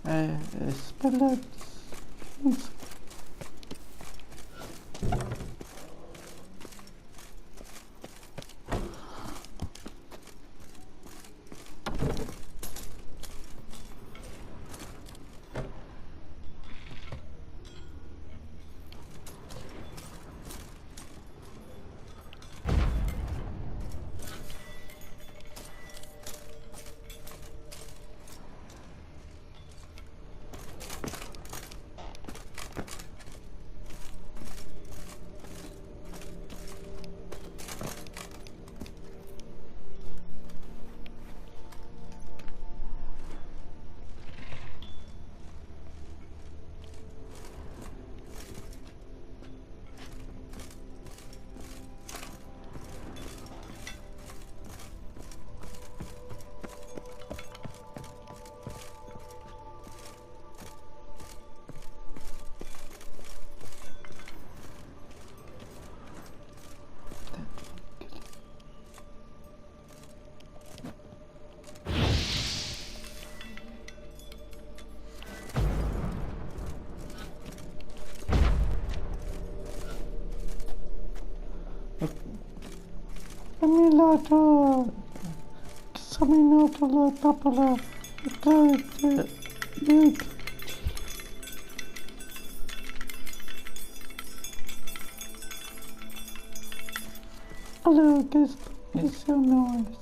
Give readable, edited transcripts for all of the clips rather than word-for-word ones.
Espera. Camminato, camminato la tapola, allora che sono?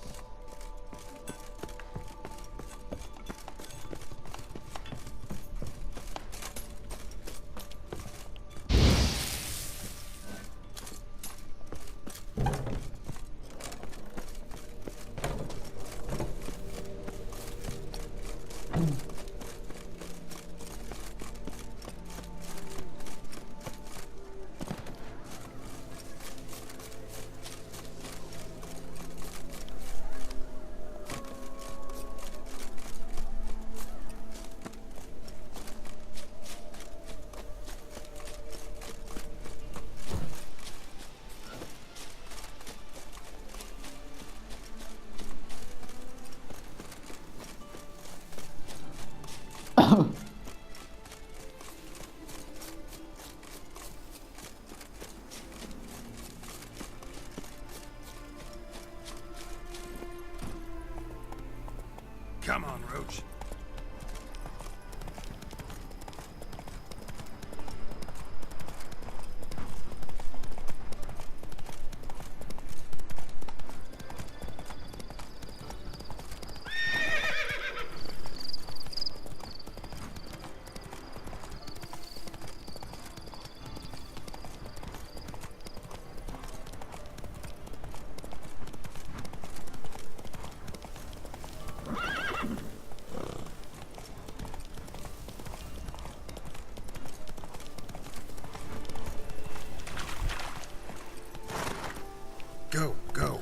Come on, Roach. Go, go.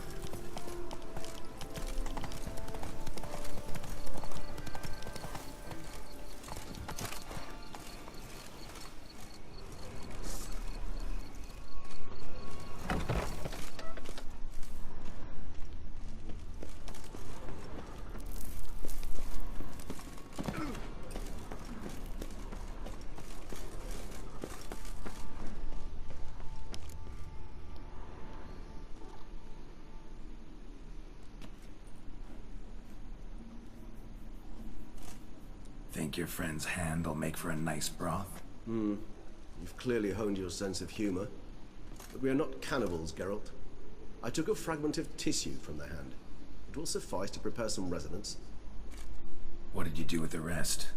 Think your friend's hand will make for a nice broth? You've clearly honed your sense of humor. But we are not cannibals, Geralt. I took a fragment of tissue from the hand. It will suffice to prepare some resonance. What did you do with the rest?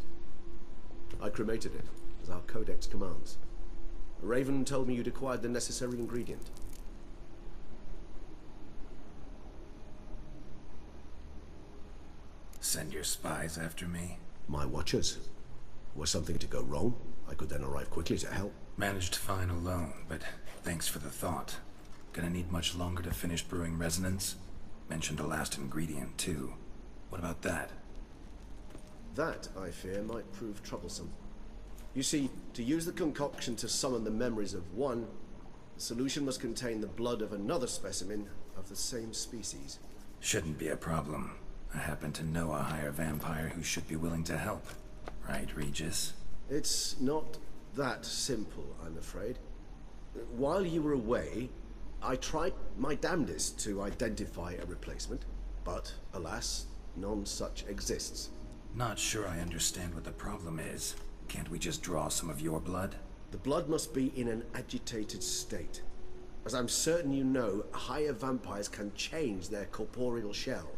I cremated it, as our codex commands. Raven told me you'd acquired the necessary ingredient. Send your spies after me? My watchers. Were something to go wrong, I could then arrive quickly to help. Managed fine alone, but thanks for the thought. Gonna need much longer to finish brewing resonance? Mentioned a last ingredient, too. What about that? That, I fear, might prove troublesome. You see, to use the concoction to summon the memories of one, the solution must contain the blood of another specimen of the same species. Shouldn't be a problem. I happen to know a higher vampire who should be willing to help. Right, Regis? It's not that simple, I'm afraid. While you were away, I tried my damnedest to identify a replacement, but alas, none such exists. Not sure I understand what the problem is. Can't we just draw some of your blood? The blood must be in an agitated state. As I'm certain you know, higher vampires can change their corporeal shell.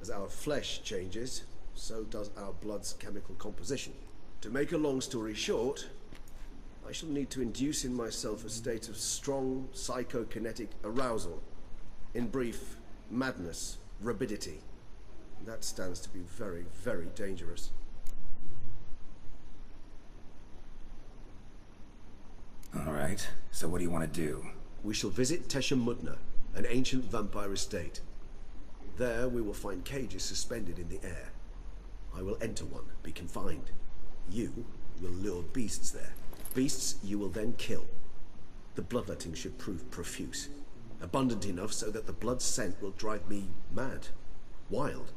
As our flesh changes, so does our blood's chemical composition. To make a long story short, I shall need to induce in myself a state of strong psychokinetic arousal. In brief, madness, rabidity. That stands to be very, very dangerous. All right, so what do you want to do? We shall visit Teshamudna, an ancient vampire estate. There we will find cages suspended in the air. I will enter one, be confined. You will lure beasts there. Beasts you will then kill. The bloodletting should prove profuse. Abundant enough so that the blood scent will drive me mad. Wild.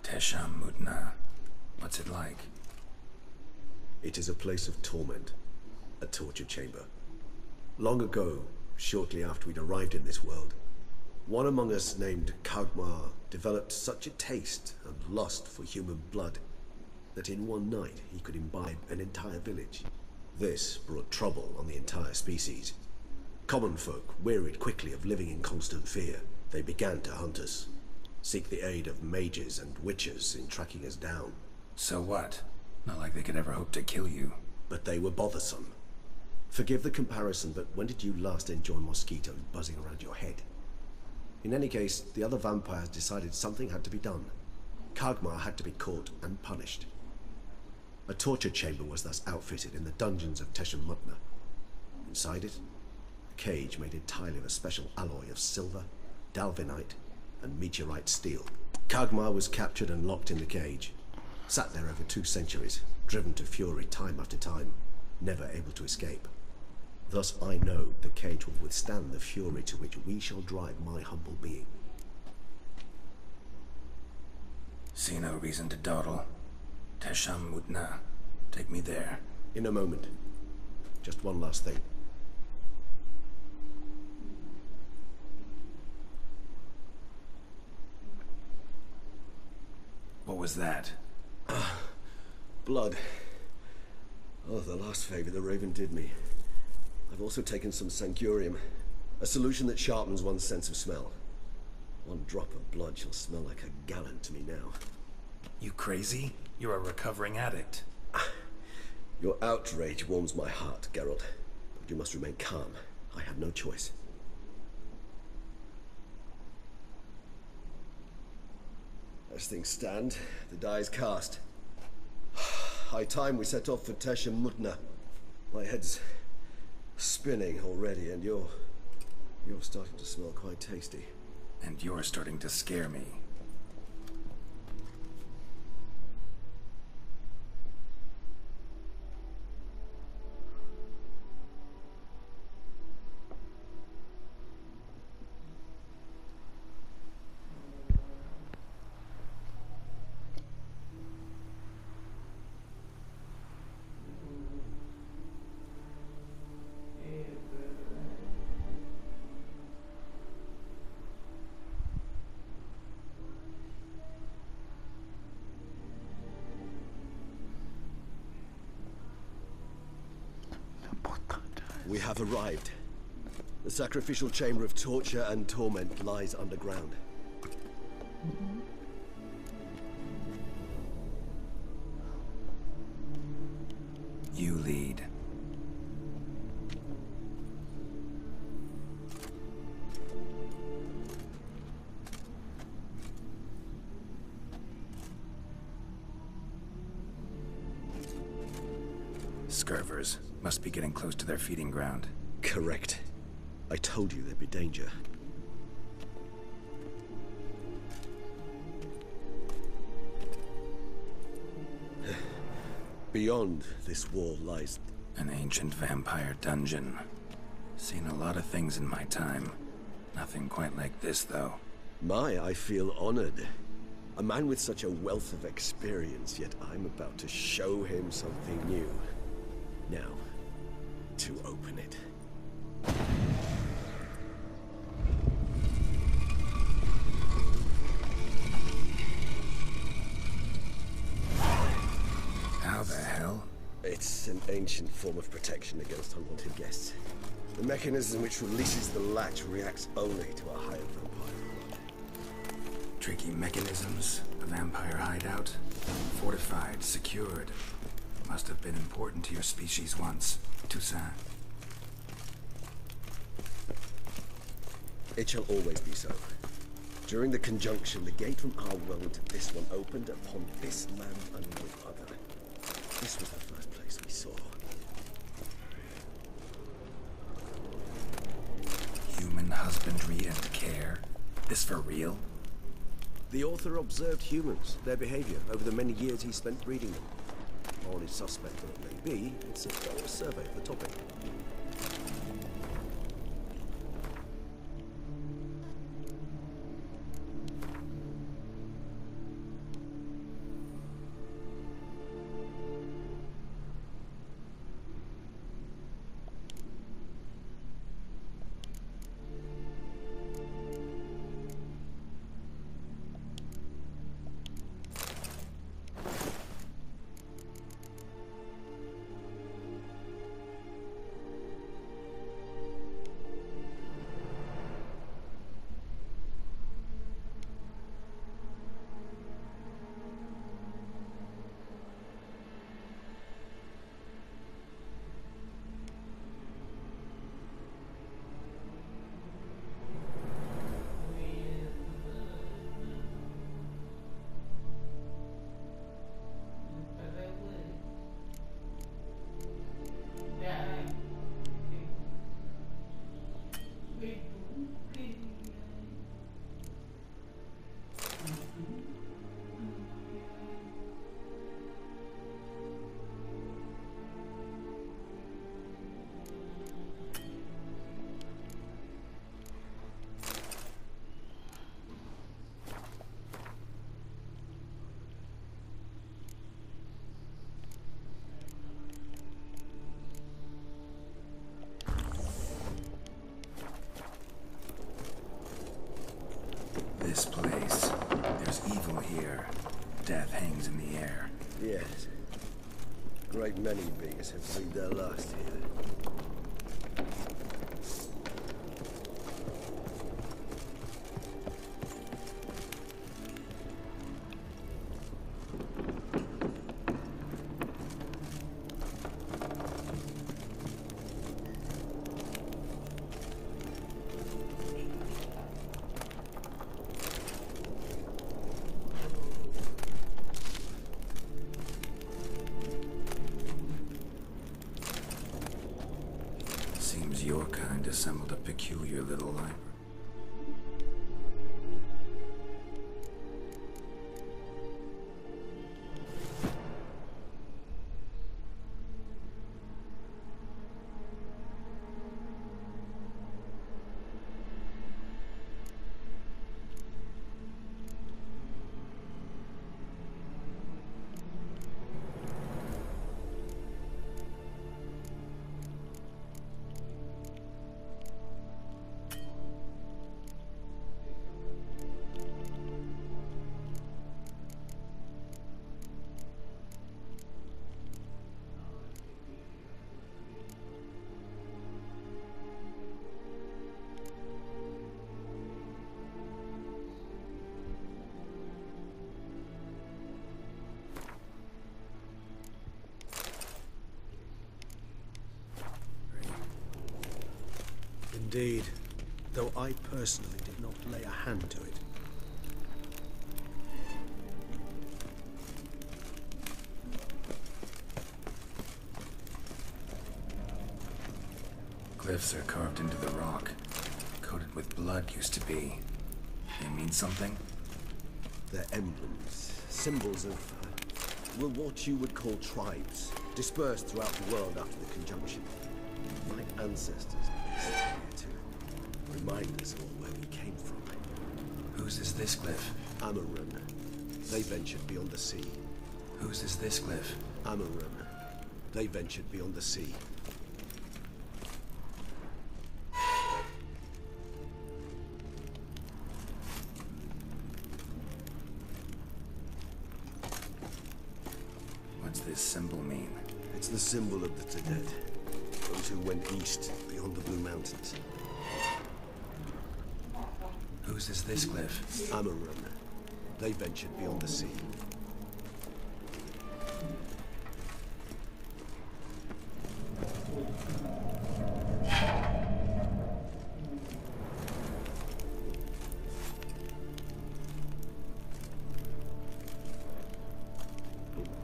Teshamudna. What's it like? It is a place of torment. A torture chamber. Long ago, shortly after we'd arrived in this world, one among us named Kagmar developed such a taste and lust for human blood that in one night he could imbibe an entire village. This brought trouble on the entire species. Common folk wearied quickly of living in constant fear. They began to hunt us, seek the aid of mages and witches in tracking us down. So what? Not like they could ever hope to kill you. But they were bothersome. Forgive the comparison, but when did you last enjoy mosquitoes buzzing around your head? In any case, the other vampires decided something had to be done. Kagmar had to be caught and punished. A torture chamber was thus outfitted in the dungeons of Teshamudna. Inside it, a cage made entirely of a special alloy of silver, dalvinite, and meteorite steel. Kagmar was captured and locked in the cage. Sat there over 2 centuries, driven to fury time after time, never able to escape. Thus I know the cage will withstand the fury to which we shall drive my humble being. See no reason to dawdle. Teshamudna. Take me there. In a moment. Just one last thing. What was that? Blood. Oh, the last favor the Raven did me. I've also taken some sancurium, a solution that sharpens one's sense of smell. One drop of blood shall smell like a gallon to me now. You crazy? You're a recovering addict. Your outrage warms my heart, Geralt. But you must remain calm. I have no choice. As things stand, the die is cast. High time we set off for Teshamudna. My head's spinning already, and you're starting to smell quite tasty. And you're starting to scare me. We have arrived. The sacrificial chamber of torture and torment lies underground. You lead. Scurvers. Must be getting close to their feeding ground. Correct. I told you there'd be danger. Beyond this wall lies... An ancient vampire dungeon. Seen a lot of things in my time. Nothing quite like this, though. I feel honored. A man with such a wealth of experience, yet I'm about to show him something new. Now, to open it. How the hell? It's an ancient form of protection against unwanted guests. The mechanism which releases the latch reacts only to a higher vampire. Tricky mechanisms, a vampire hideout, fortified, secured. Must have been important to your species once, Toussaint. It shall always be so. During the conjunction, the gate from our world to this one opened upon this land and no other. This was the first place we saw. Human husbandry and care. This for real? The author observed humans, their behavior, over the many years he spent breeding them. Morally suspect that it may be, it's a thorough survey of the topic. This place. There's evil here. Death hangs in the air. Yes. A great many beings have breathed their last here. Seems your kind assembled a peculiar little library. Indeed, though I personally did not lay a hand to it. Glyphs are carved into the rock. Coated with blood used to be. They mean something? They're emblems, symbols of, well, what you would call tribes, dispersed throughout the world after the conjunction. My ancestors placed them here to remind us all where we came from. Whose is this glyph? Amaran, They ventured beyond the sea. Whose is this cliff? Amarum. They ventured beyond the sea. What's this symbol mean? It's the symbol of the dead. Those who went east beyond the Blue Mountains. Whose is this cliff? Amarum. They ventured beyond the sea.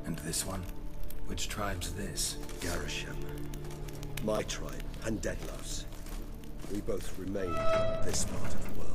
And this one? Which tribe's this? Garisham. My tribe and Deadlove's. We both remain in this part of the world.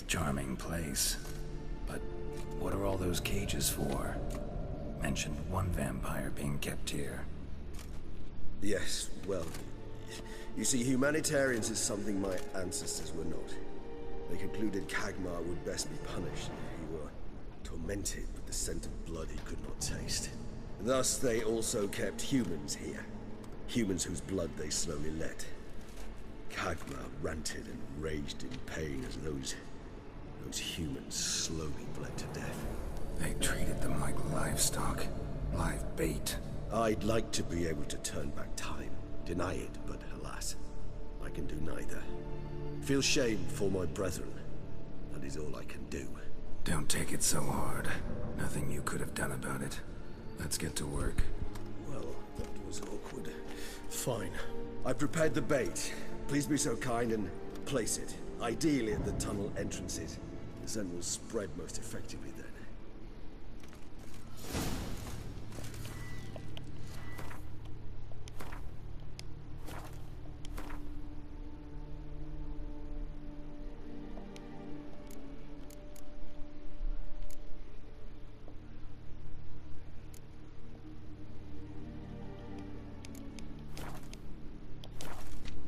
Charming place. But what are all those cages for? Mentioned one vampire being kept here. Yes, well, you see, humanitarians is something my ancestors were not. They concluded Kagmar would best be punished if he were tormented with the scent of blood he could not taste. Thus, they also kept humans here. Humans whose blood they slowly let. Kagmar ranted and raged in pain as those humans slowly bled to death. They treated them like livestock. Live bait. I'd like to be able to turn back time, deny it, but alas, I can do neither. Feel shame for my brethren. That is all I can do. Don't take it so hard. Nothing you could have done about it. Let's get to work. Well, that was awkward. Fine. I've prepared the bait. Please be so kind and place it, ideally at the tunnel entrances. The scent will spread most effectively then.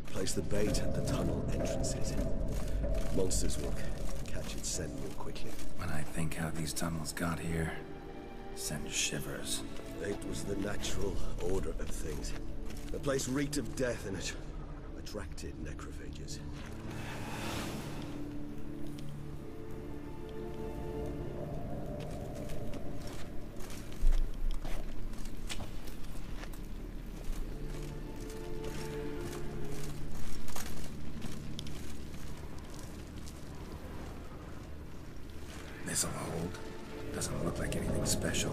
Place the bait at the tunnel entrances. Monsters will catch its scent more quickly. When I think how these tunnels got here, sends shivers. It was the natural order of things. The place reeked of death and it attracted necrophages. This'll hold. Doesn't look like anything special.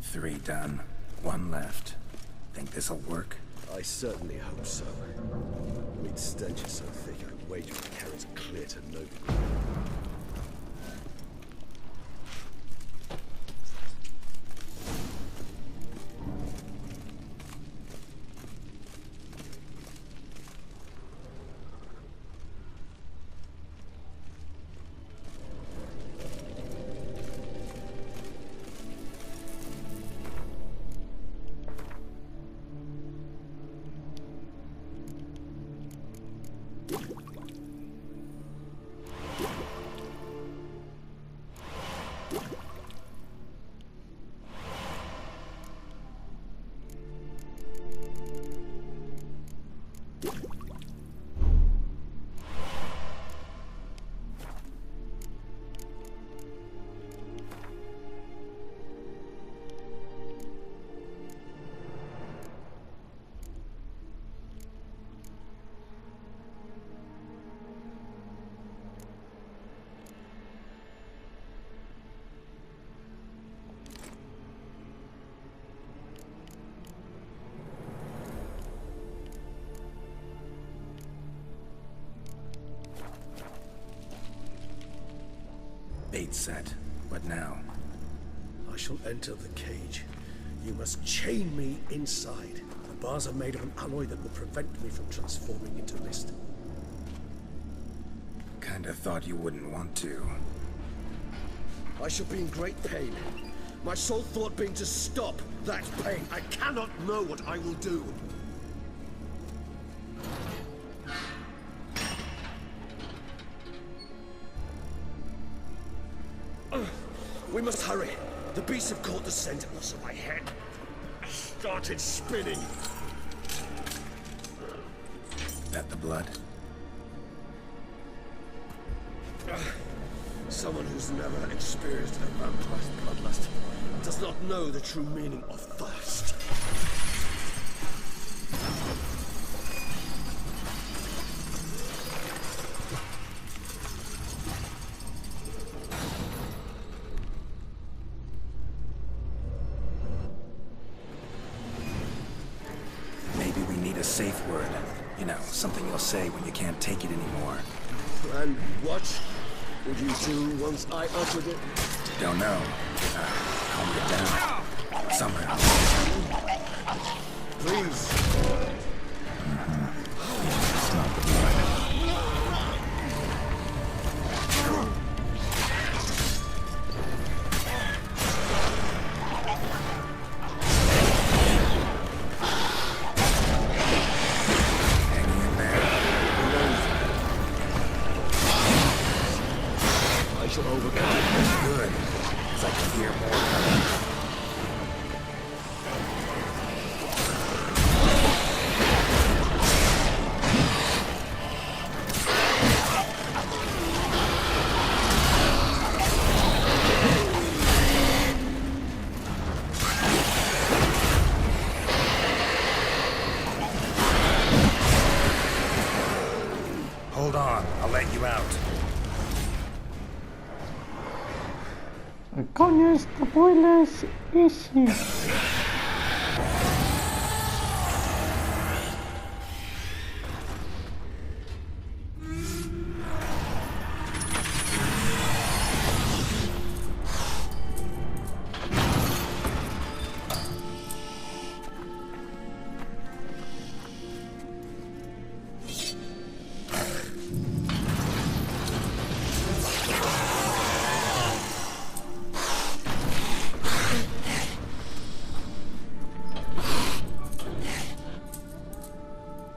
Three done. One left. Think this'll work? I certainly hope so. The meat stench is so thick, I wager it carries clear to no degree. Bait set. What now? I shall enter the cage. You must chain me inside. The bars are made of an alloy that will prevent me from transforming into mist. Kinda thought you wouldn't want to. I shall be in great pain. My sole thought being to stop that pain. I cannot know what I will do. We must hurry. The beasts have caught the scent also my head. Started spinning. That the blood? Someone who's never experienced a vampire's bloodlust does not know the true meaning of thirst. Maybe we need a safe word. You know, something you'll say when you can't take it anymore. And what would you do once I uttered it? Don't know. Calm it down. Somehow. Please. It's not the blood. Hanging in there. I shall overcome it. Good. 'Cause I can hear more coming. Hold on, I'll let you out. Koniec to buenas isi.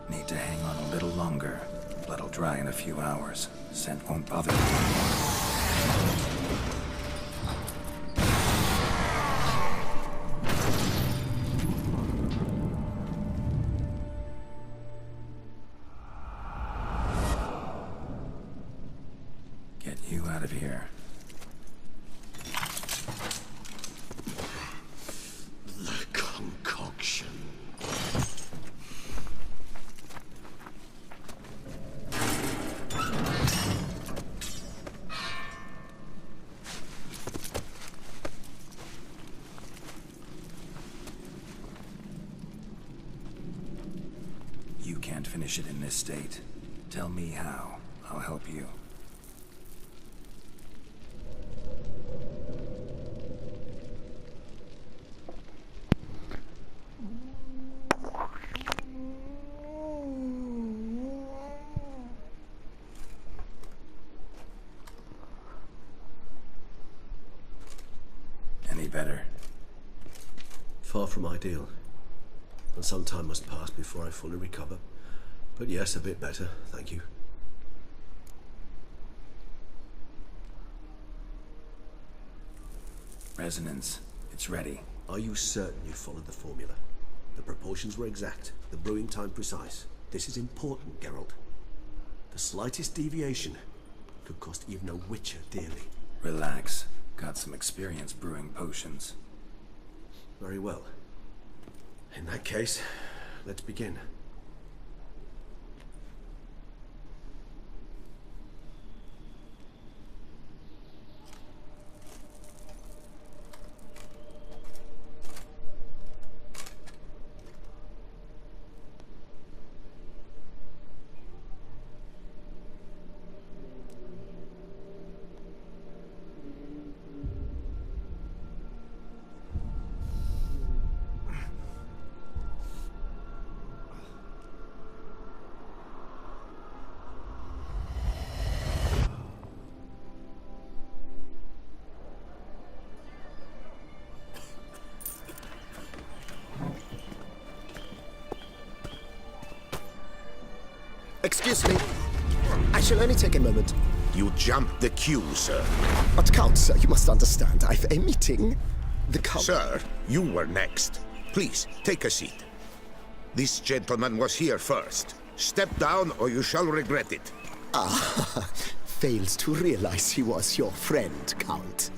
Need to hang on a little longer. Blood'll dry in a few hours. Scent won't bother you anymore. Get you out of here. The concoction. finish it in this state. Tell me how. I'll help you. Any better? Far from ideal. And some time must pass before I fully recover. But yes, a bit better, thank you. Resonance. It's ready. Are you certain you followed the formula? The proportions were exact, the brewing time precise. This is important, Geralt. The slightest deviation could cost even a witcher dearly. Relax. Got some experience brewing potions. Very well. In that case, let's begin. Excuse me. I shall only take a moment. You jumped the queue, sir. But Count, sir, you must understand. I've a meeting. The Count... Sir, you were next. Please, take a seat. This gentleman was here first. Step down or you shall regret it. Ah, fails to realize he was your friend, Count.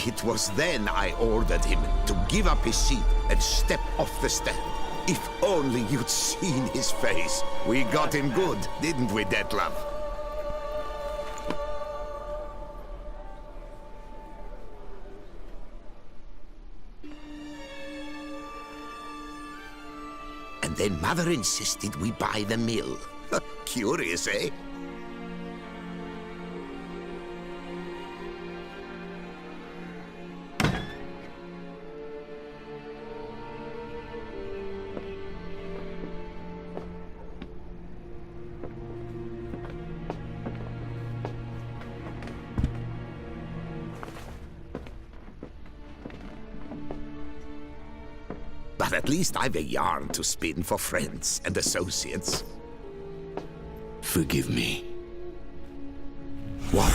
It was then I ordered him to give up his seat and step off the stand. If only you'd seen his face. We got him good, didn't we, Detlef? And then Mother insisted we buy the mill. Curious, eh? But at least I've a yarn to spin for friends and associates. Forgive me. What?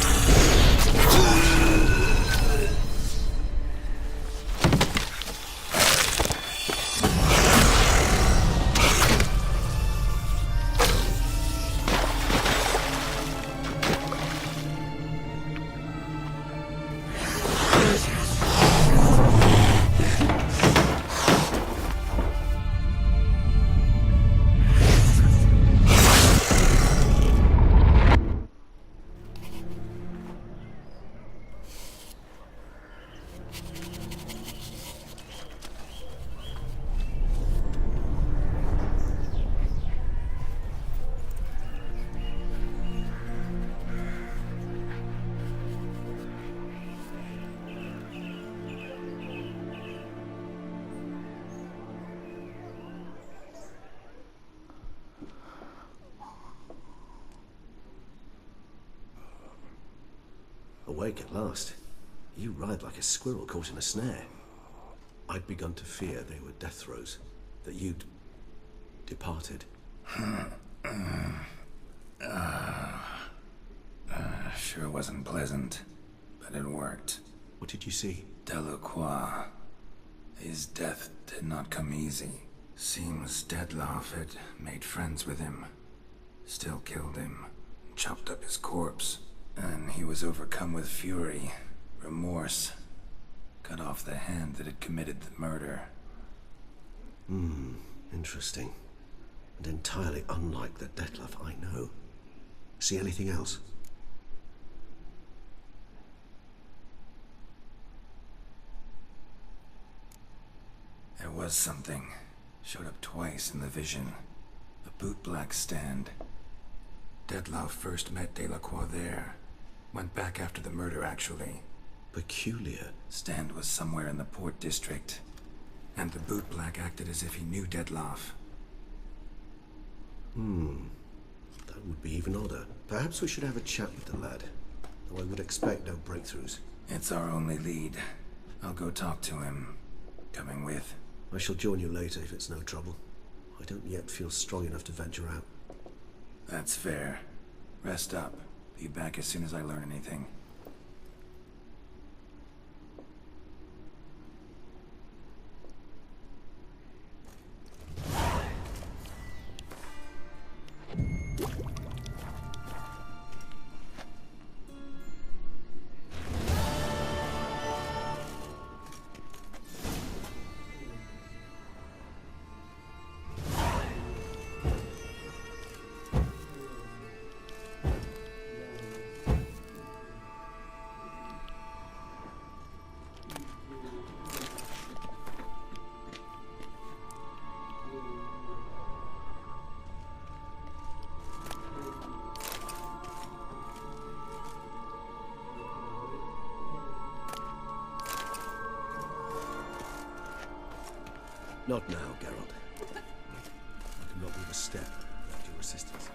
Awake at last. You ride like a squirrel caught in a snare. I'd begun to fear they were death throes, that you'd departed. Sure wasn't pleasant, but it worked. What did you see? Delacroix. His death did not come easy. Seems Detlef had made friends with him. Still killed him. Chopped up his corpse. And he was overcome with fury, remorse. cut off the hand that had committed the murder. Interesting. And entirely unlike the Detlef I know. See anything else? There was something. Showed up twice in the vision. A bootblack stand. Detlef first met Delacroix there. Went back after the murder, actually. Peculiar. Stand was somewhere in the port district. And the bootblack acted as if he knew Detlef. That would be even odder. Perhaps we should have a chat with the lad. Though I would expect no breakthroughs. It's our only lead. I'll go talk to him. Coming with? I shall join you later if it's no trouble. I don't yet feel strong enough to venture out. That's fair. Rest up. Be back as soon as I learn anything. Not now, Geralt. I cannot move a step without your assistance.